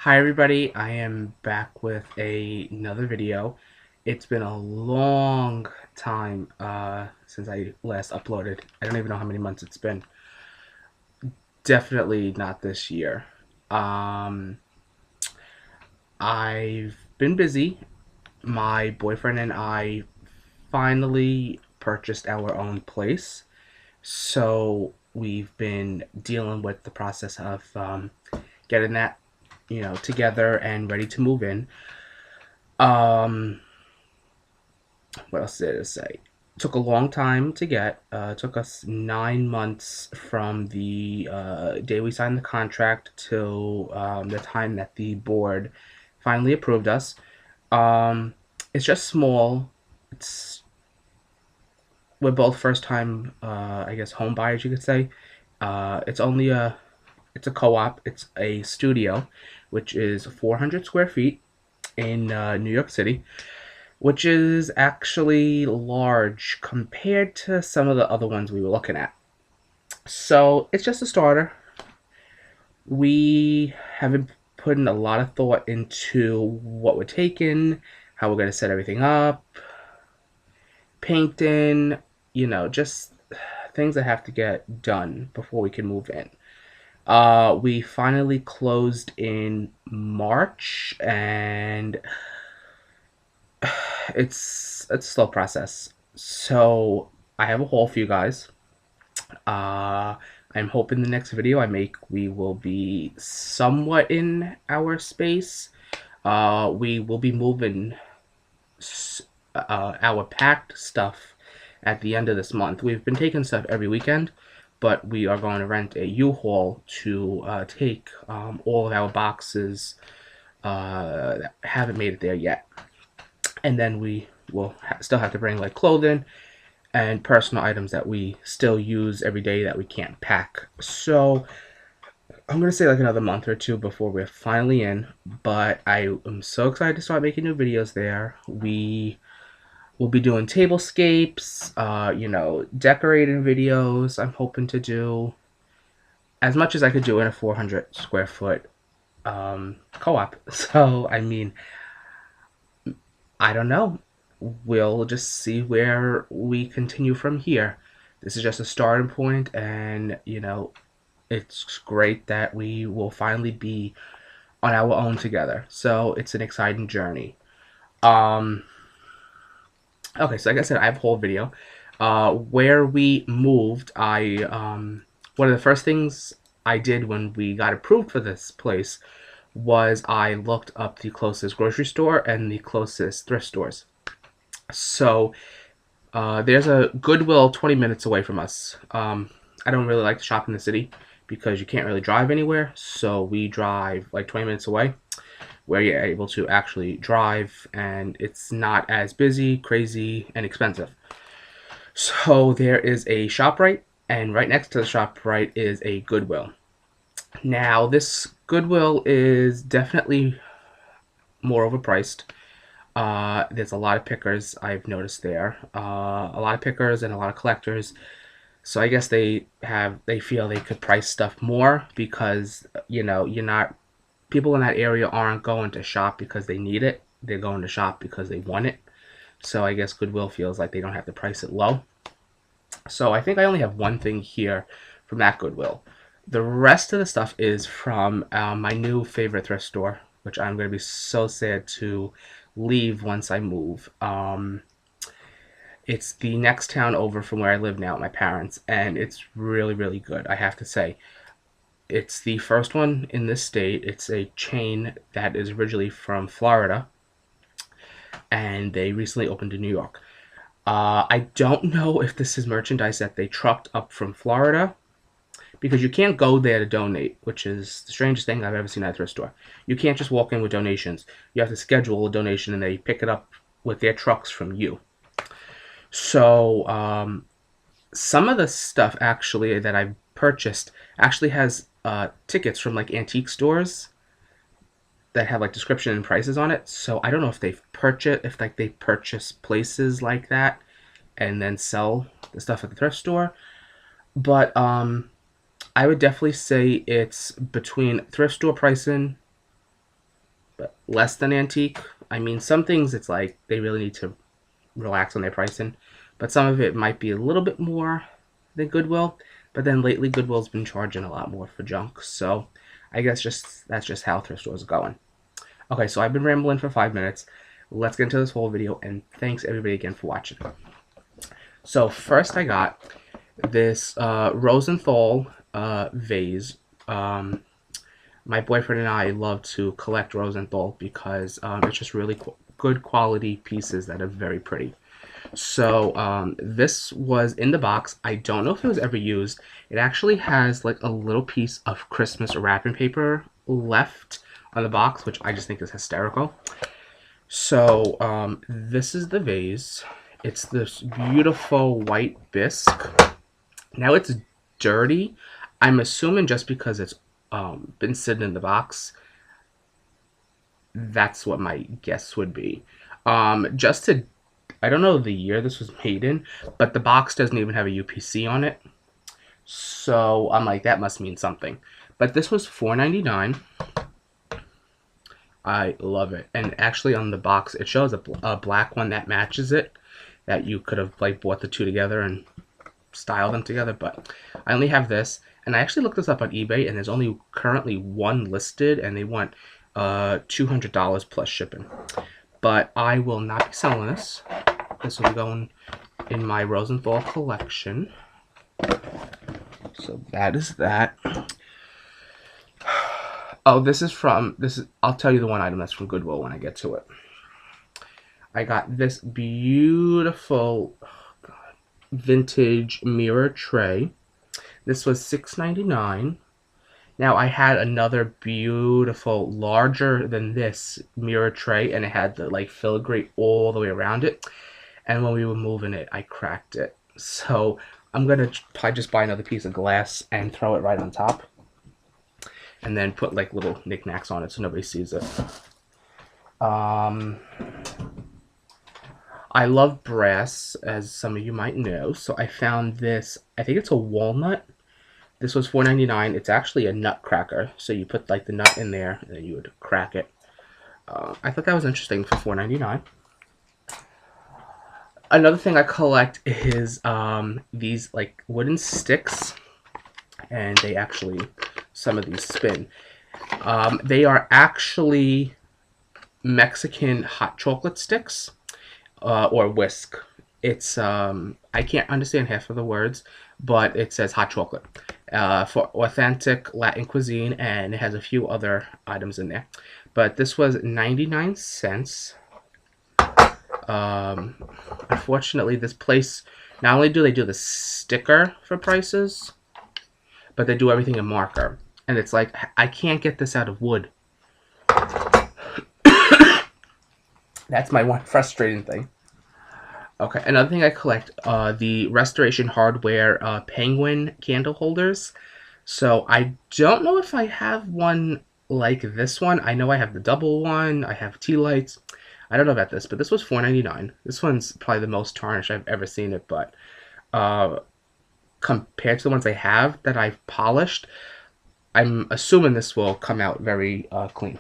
Hi everybody, I am back with another video. It's been a long time since I last uploaded. I don't even know how many months it's been. Definitely not this year. Um, I've been busy. My boyfriend and I finally purchased our own place. So we've been dealing with the process of getting that, together and ready to move in. Um, what else did it say? Took a long time to get. Took us 9 months from the day we signed the contract till the time that the board finally approved us. Um, it's just small. It's We're both first time, I guess, home buyers, you could say. It's a co-op. It's a studio, which is 400 square feet in New York City, which is actually large compared to some of the other ones we were looking at. So it's just a starter. We haven't put in a lot of thought into what we're taking, how we're going to set everything up, painting, just things that have to get done before we can move in. We finally closed in March, and it's a slow process. So I have a haul for you guys. Uh, I'm hoping the next video I make, we will be somewhat in our space. We will be moving our packed stuff at the end of this month. We've been taking stuff every weekend, but we are going to rent a U-Haul to take all of our boxes that haven't made it there yet. And then we will still have to bring like clothing and personal items that we still use every day that we can't pack. So I'm going to say like another month or two before we're finally in, but I am so excited to start making new videos there. We will be doing tablescapes, decorating videos. I'm hoping to do as much as I could do in a 400 square foot co-op. So, I mean, I don't know. We'll just see where we continue from here. This is just a starting point, and it's great that we will finally be on our own together. So it's an exciting journey. Um, okay, so like I said, I have a whole video. Where we moved, one of the first things I did when we got approved for this place was I looked up the closest grocery store and the closest thrift stores. So there's a Goodwill 20 minutes away from us. I don't really like to shop in the city because you can't really drive anywhere. So we drive like 20 minutes away where you're able to actually drive and it's not as busy, crazy, and expensive. So there is a ShopRite, and right next to the ShopRite is a Goodwill. Now, this Goodwill is definitely more overpriced. There's a lot of pickers I've noticed there. A lot of pickers and a lot of collectors. So I guess they feel they could price stuff more because you're not people in that area aren't going to shop because they need it. They're going to shop because they want it. So I guess Goodwill feels like they don't have to price it low. So I think I only have one thing here from that Goodwill. The rest of the stuff is from my new favorite thrift store, which I'm going to be so sad to leave once I move. It's the next town over from where I live now with my parents, and it's really, really good, I have to say. It's the first one in this state. It's a chain that is originally from Florida, and they recently opened in New York. I don't know if this is merchandise that they trucked up from Florida because you can't go there to donate, which is the strangest thing I've ever seen at a thrift store. You can't just walk in with donations. You have to schedule a donation and they pick it up with their trucks from you. So some of the stuff actually that I've purchased actually has tickets from like antique stores that have like description and prices on it. So I don't know if they purchase places like that and then sell the stuff at the thrift store. But I would definitely say it's between thrift store pricing less than antique. I mean, some things it's like they really need to relax on their pricing, but some of it might be a little bit more than Goodwill. But then lately, Goodwill's been charging a lot more for junk, so I guess that's just how thrift stores are going. Okay, so I've been rambling for 5 minutes. Let's get into this whole video, and thanks everybody again for watching. So first, I got this Rosenthal vase. My boyfriend and I love to collect Rosenthal because it's just really good quality pieces that are very pretty. So this was in the box. I don't know if it was ever used. It actually has like a little piece of Christmas wrapping paper left on the box, which I just think is hysterical. So this is the vase. It's this beautiful white bisque. Now it's dirty. I'm assuming just because it's been sitting in the box. That's what my guess would be. I don't know the year this was made in, but the box doesn't even have a UPC on it. So I'm like, that must mean something. But this was $4.99. I love it. And actually on the box, it shows a black one that matches it, that you could have like bought the two together and styled them together. But I only have this. And I actually looked this up on eBay, and there's only currently one listed, and they want $200 plus shipping. But I will not be selling this. This will be going in my Rosenthal collection. So that is that. Oh, I'll tell you the one item that's from Goodwill when I get to it. I got this beautiful vintage mirror tray. This was $6.99. Now I had another beautiful, larger than this mirror tray, and it had the like filigree all the way around it. And when we were moving it, I cracked it. So I'm gonna probably just buy another piece of glass and throw it right on top, and then put like little knickknacks on it so nobody sees it. I love brass, as some of you might know, so I found this. I think it's a walnut. This was $4.99. It's actually a nut cracker, so you put like the nut in there and then you would crack it. I thought that was interesting for $4.99. Another thing I collect is these like wooden sticks, and they actually, some of these spin. They are actually Mexican hot chocolate sticks. Or whisk. It's I can't understand half of the words, but it says hot chocolate for authentic Latin cuisine, and it has a few other items in there. But this was 99 cents. Unfortunately, this place, not only do they do the sticker for prices, but they do everything in marker, and it's like I can't get this out of wood. That's my one frustrating thing. Okay, another thing I collect, the Restoration Hardware Penguin candle holders. So I don't know if I have one like this one. I know I have the double one. I have tea lights. I don't know about this, but this was $4.99. This one's probably the most tarnished I've ever seen it, but compared to the ones I have that I've polished, I'm assuming this will come out very clean.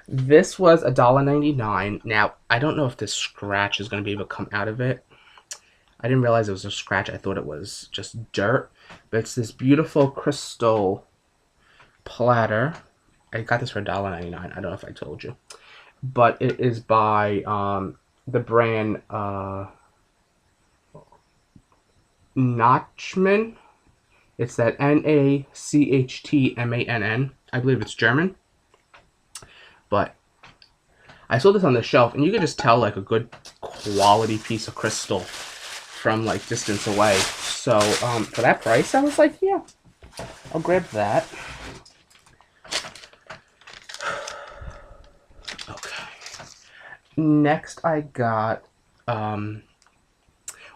This was $1.99. Now, I don't know if this scratch is going to be able to come out of it. I didn't realize it was a scratch. I thought it was just dirt. But it's this beautiful crystal platter. I got this for $1.99. I don't know if I told you. But it is by the brand Nachmann. It's that Nachtmann. I believe it's German. But I saw this on the shelf, and you could just tell like a good quality piece of crystal from like distance away. So for that price, I was like, yeah, I'll grab that. Okay. Next, I got.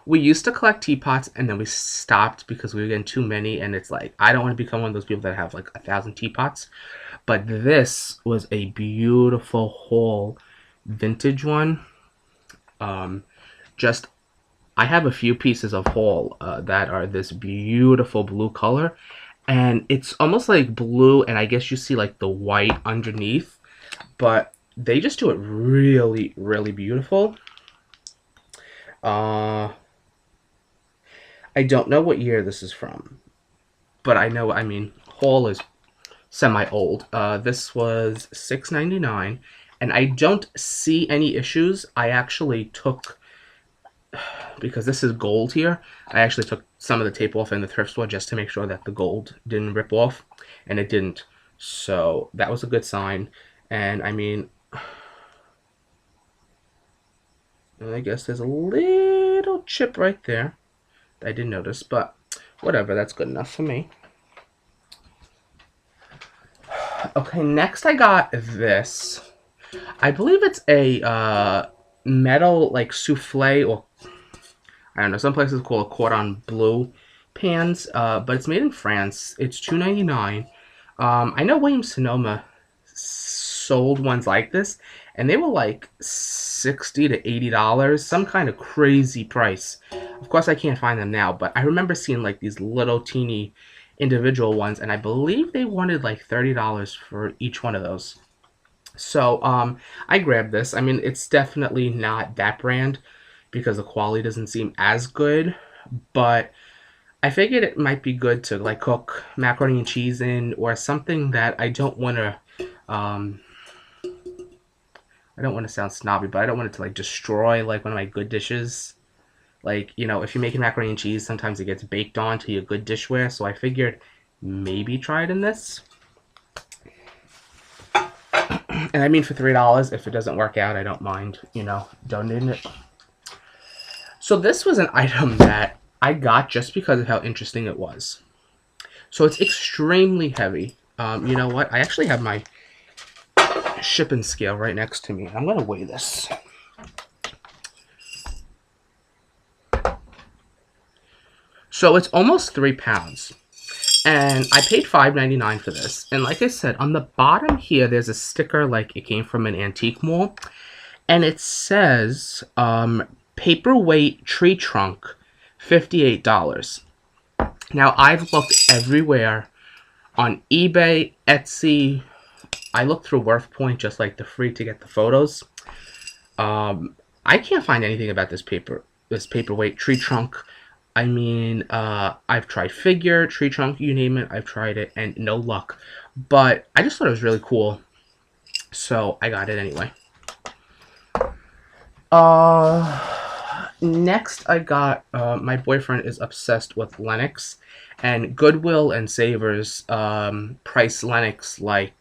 We used to collect teapots, and then we stopped because we were getting too many, and it's like I don't want to become one of those people that have like 1,000 teapots. But this was a beautiful whole vintage one. I have a few pieces of haul that are this beautiful blue color, and it's almost like blue, and I guess you see like the white underneath, but they just do it really, really beautiful. Uh, I don't know what year this is from, but I know, I mean, haul is semi-old. This was $6.99, and I don't see any issues. I actually took, because this is gold here, I actually took some of the tape off in the thrift store just to make sure that the gold didn't rip off, and it didn't. So that was a good sign. And I mean, I guess there's a little chip right there that I didn't notice, but whatever, that's good enough for me. Okay, next I got this. I believe it's a metal like souffle, or I don't know, some places call it cordon bleu pans, but it's made in France. It's $2.99. I know Williams Sonoma sold ones like this, and they were like $60 to $80, some kind of crazy price. Of course, I can't find them now, but I remember seeing like these little teeny individual ones, and I believe they wanted like $30 for each one of those. So I grabbed this. I mean, it's definitely not that brand because the quality doesn't seem as good, but I figured it might be good to like cook macaroni and cheese in, or something that I don't want to I don't want to sound snobby, but I don't want it to like destroy like one of my good dishes. Like, you know, if you're making macaroni and cheese, sometimes it gets baked onto your good dishware, so I figured maybe try it in this. And I mean, for $3, if it doesn't work out, I don't mind, you know, donating it. So this was an item that I got just because of how interesting it was. So it's extremely heavy. You know what? I actually have my shipping scale right next to me. I'm going to weigh this. So it's almost 3 pounds. And I paid $5.99 for this. And like I said, on the bottom here, there's a sticker like it came from an antique mall. And it says, paperweight tree trunk, $58. Now, I've looked everywhere on eBay, Etsy. I looked through WorthPoint, just like the free to get the photos. I can't find anything about this paperweight tree trunk. I mean, I've tried figure, tree trunk, you name it. I've tried it, and no luck. But I just thought it was really cool, so I got it anyway. Next I got, my boyfriend is obsessed with Lennox, and Goodwill and Savers price Lennox like,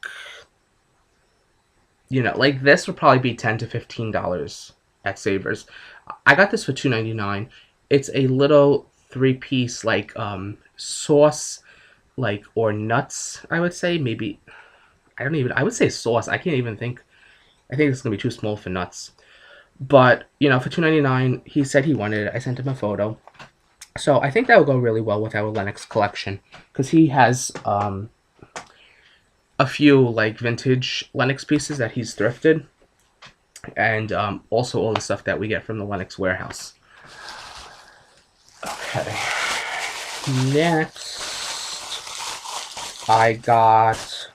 you know, like this would probably be $10 to $15 at Savers. I got this for $2.99. It's a little 3-piece like sauce, like, or nuts, I would say. Maybe, I would say sauce. I can't even think. I think it's gonna be too small for nuts. But, you know, for $2.99, he said he wanted it. I sent him a photo. So I think that will go really well with our Lennox collection, because he has a few like vintage Lennox pieces that he's thrifted, and also all the stuff that we get from the Lennox warehouse. Okay. Next, I got...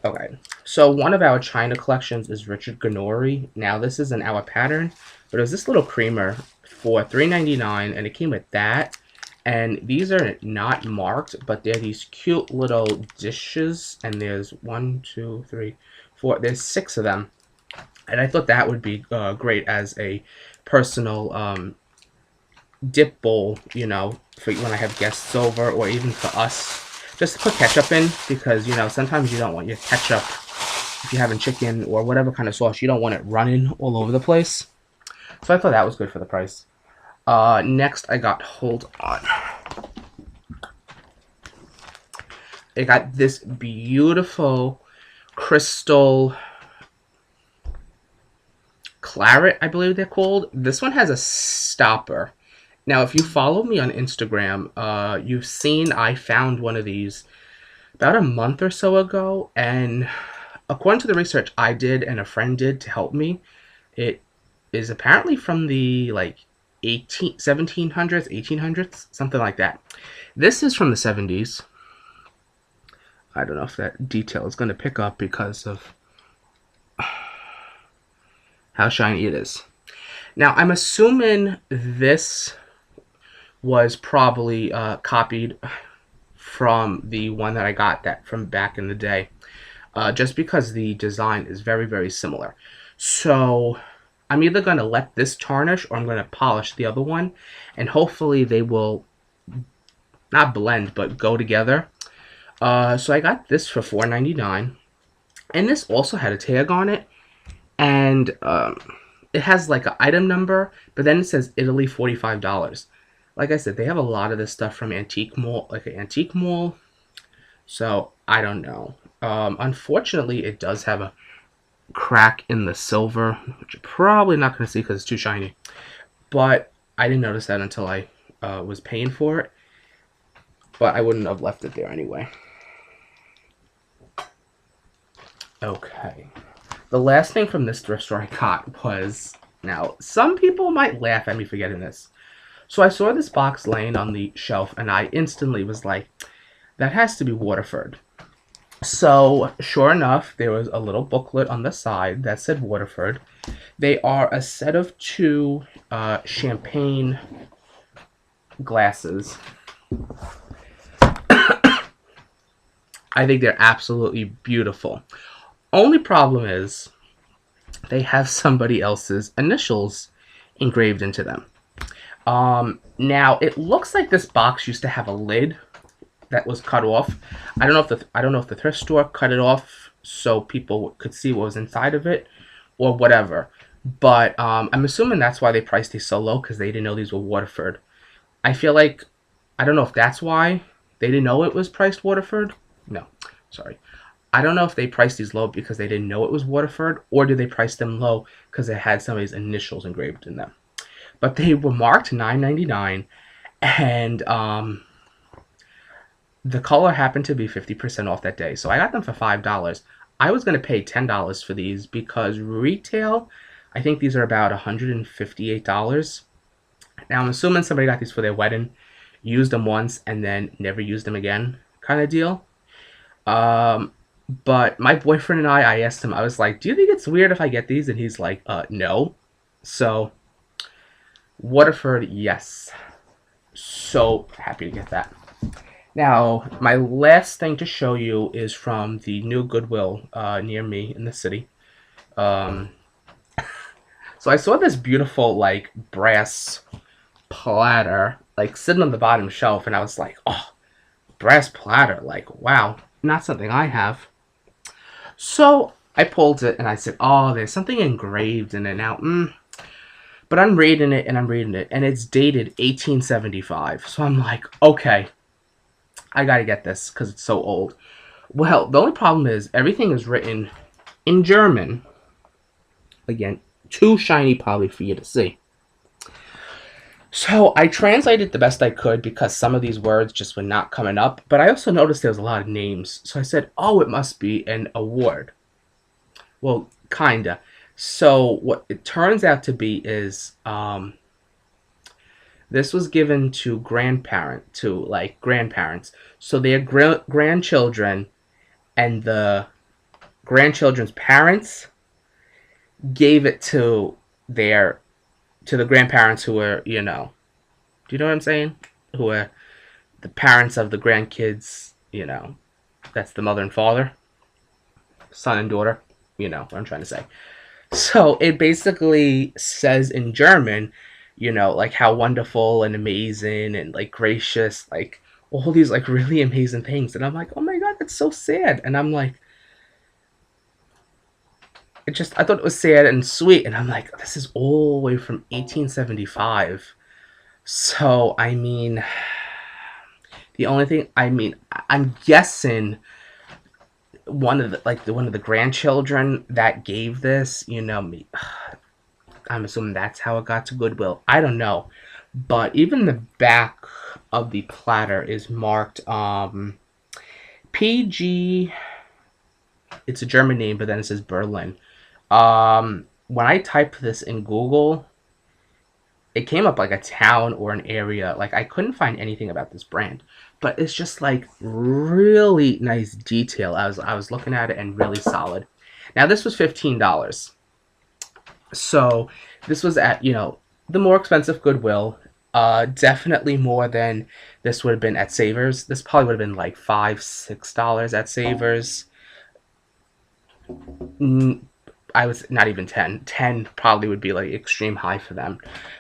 Okay. So one of our China collections is Richard Ganori. Now this isn't our pattern, but it was this little creamer for $3.99, and it came with that. And these are not marked, but they're these cute little dishes, and there's 1, 2, 3, 4. There's 6 of them, and I thought that would be great as a personal dip bowl, you know, for when I have guests over, or even for us. Just to put ketchup in, because, you know, sometimes you don't want your ketchup, if you're having chicken or whatever kind of sauce, you don't want it running all over the place. So I thought that was good for the price. Next I got, hold on, I got this beautiful crystal claret, I believe they're called. This one has a stopper. Now, if you follow me on Instagram, you've seen I found one of these about a month or so ago, and according to the research I did and a friend did to help me, it is apparently from the, like, 1700s, 1800s, something like that. This is from the 70s. I don't know if that detail is going to pick up because of how shiny it is. Now, I'm assuming this was probably copied from the one that I got that from back in the day, just because the design is very, very similar. So I'm either going to let this tarnish or I'm going to polish the other one, and hopefully they will not blend but go together. So I got this for $4.99, and this also had a tag on it, and it has like an item number, but then it says Italy $45. Like I said, they have a lot of this stuff from antique mall, like an antique mall. So I don't know. Unfortunately, it does have a crack in the silver, which you're probably not going to see because it's too shiny. But I didn't notice that until I was paying for it. But I wouldn't have left it there anyway. Okay. The last thing from this thrift store I got was, now, some people might laugh at me for getting this. So I saw this box laying on the shelf, and I instantly was like, that has to be Waterford. So, sure enough, there was a little booklet on the side that said Waterford. They are a set of 2 champagne glasses. I think they're absolutely beautiful. Only problem is they have somebody else's initials engraved into them. Now it looks like this box used to have a lid that was cut off. I don't know if the thrift store cut it off so people could see what was inside of it or whatever. But I'm assuming that's why they priced these so low, because they didn't know these were Waterford. I feel like, I don't know if that's why they didn't know it was priced Waterford. No, sorry. I don't know if they priced these low because they didn't know it was Waterford, or did they price them low because it had somebody's initials engraved in them. But they were marked $9.99, and the color happened to be 50% off that day. So I got them for $5. I was going to pay $10 for these because retail, I think these are about $158. Now I'm assuming somebody got these for their wedding, used them once, and then never used them again kind of deal. But my boyfriend and I asked him, I was like, do you think it's weird if I get these? And he's like, no. So, Waterford, yes. So happy to get that. Now, my last thing to show you is from the new Goodwill near me in the city. So I saw this beautiful, like, brass platter, like, sitting on the bottom shelf, and I was like, oh, brass platter, like, wow, not something I have. So I pulled it and I said, oh, there's something engraved in it now. But I'm reading it and it's dated 1875. So I'm like, okay, I gotta get this because it's so old. Well, the only problem is everything is written in German. Again, too shiny probably for you to see. So I translated the best I could because some of these words just were not coming up. But I also noticed there was a lot of names. So I said, oh, it must be an award. Well, kinda. So what it turns out to be is this was given to grandparents. So their grandchildren and the grandchildren's parents gave it to the grandparents who were, do you know what I'm saying? Who were the parents of the grandkids, that's the mother and father, son and daughter, what I'm trying to say. So it basically says in German, like how wonderful and amazing and like gracious, like all these like really amazing things. And I'm like, oh my God, that's so sad. And I'm like, I thought it was sad and sweet. And I'm like, this is all the way from 1875. So, I mean, the only thing, I'm guessing one of the grandchildren that gave this, me, I'm assuming that's how it got to Goodwill. I don't know. But even the back of the platter is marked PG. It's a German name, but then it says Berlin. When I type this in Google, it came up like a town or an area. Like I couldn't find anything about this brand, but it's just like really nice detail. I was looking at it and really solid. Now this was $15. So this was at, the more expensive Goodwill. Definitely more than this would have been at Savers. This probably would have been like $5, $6 at Savers. I was not even 10. 10 probably would be like extreme high for them.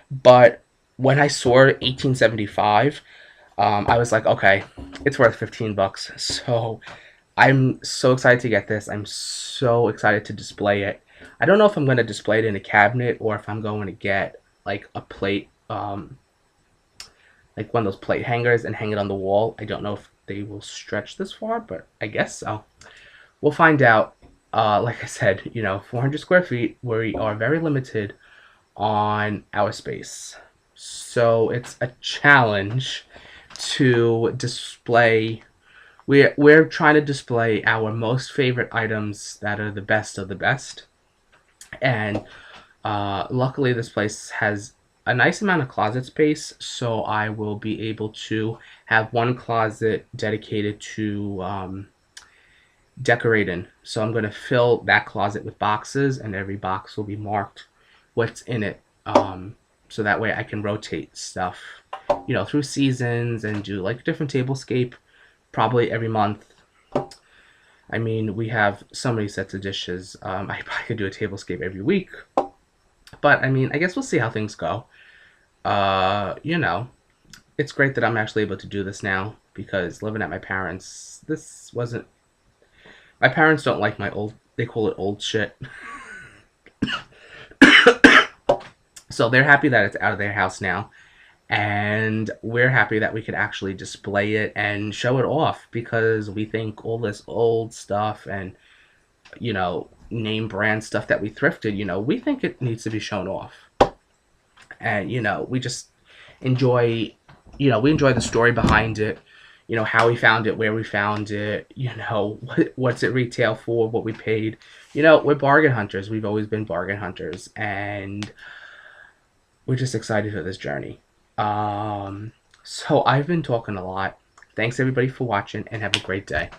But when I saw 1875, I was like, okay, it's worth $15. So I'm so excited to get this. I'm so excited to display it. I don't know if I'm going to display it in a cabinet or if I'm going to get like a plate, like one of those plate hangers and hang it on the wall. I don't know if they will stretch this far, but I guess so. We'll find out. Like I said, 400 square feet, we are very limited on our space. So it's a challenge to display. We're trying to display our most favorite items that are the best of the best. And luckily, this place has a nice amount of closet space, so I will be able to have one closet dedicated to decorating. So I'm going to fill that closet with boxes, and every box will be marked what's in it. So that way I can rotate stuff, through seasons and do like different tablescape probably every month. I mean, we have so many sets of dishes. I probably could do a tablescape every week. But I mean, I guess we'll see how things go. It's great that I'm actually able to do this now because living at my parents, this wasn't. My parents don't like my old. They call it old shit. So they're happy that it's out of their house now. And we're happy that we could actually display it and show it off because we think all this old stuff and, name brand stuff that we thrifted, we think it needs to be shown off. And, we just enjoy, we enjoy the story behind it, how we found it, where we found it, what's it retail for, what we paid. We're bargain hunters. We've always been bargain hunters. And we're just excited for this journey. So I've been talking a lot. Thanks everybody for watching and have a great day.